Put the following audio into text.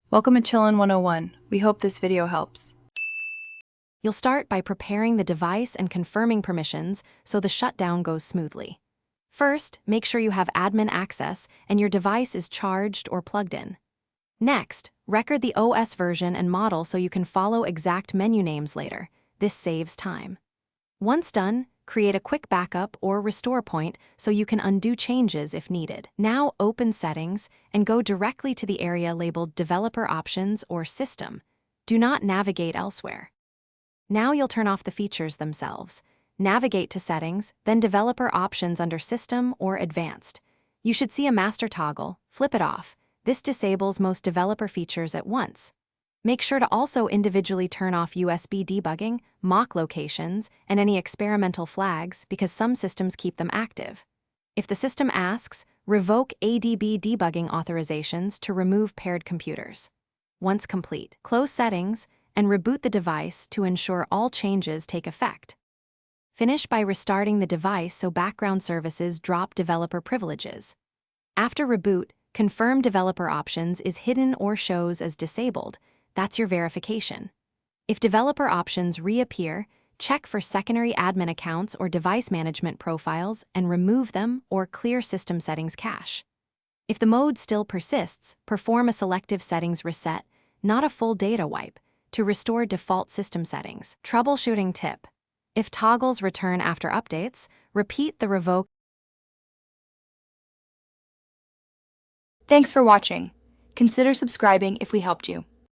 Welcome to Chillin' 101. We hope this video helps. You'll start by preparing the device and confirming permissions so the shutdown goes smoothly. First, make sure you have admin access and your device is charged or plugged in. Next, record the OS version and model so you can follow exact menu names later. This saves time. Once done, create a quick backup or restore point so you can undo changes if needed. Now open Settings and go directly to the area labeled Developer Options or System. Do not navigate elsewhere. Now you'll turn off the features themselves. Navigate to Settings, then Developer Options under System or Advanced. You should see a master toggle. Flip it off. This disables most developer features at once. Make sure to also individually turn off USB debugging, mock locations, and any experimental flags because some systems keep them active. If the system asks, revoke ADB debugging authorizations to remove paired computers. Once complete, close Settings and reboot the device to ensure all changes take effect. Finish by restarting the device so background services drop developer privileges. After reboot, confirm developer options is hidden or shows as disabled. That's your verification. If developer options reappear, check for secondary admin accounts or device management profiles and remove them or clear system settings cache. If the mode still persists, perform a selective settings reset, not a full data wipe, to restore default system settings. Troubleshooting tip: if toggles return after updates, repeat the revoke. Thanks for watching. Consider subscribing if we helped you.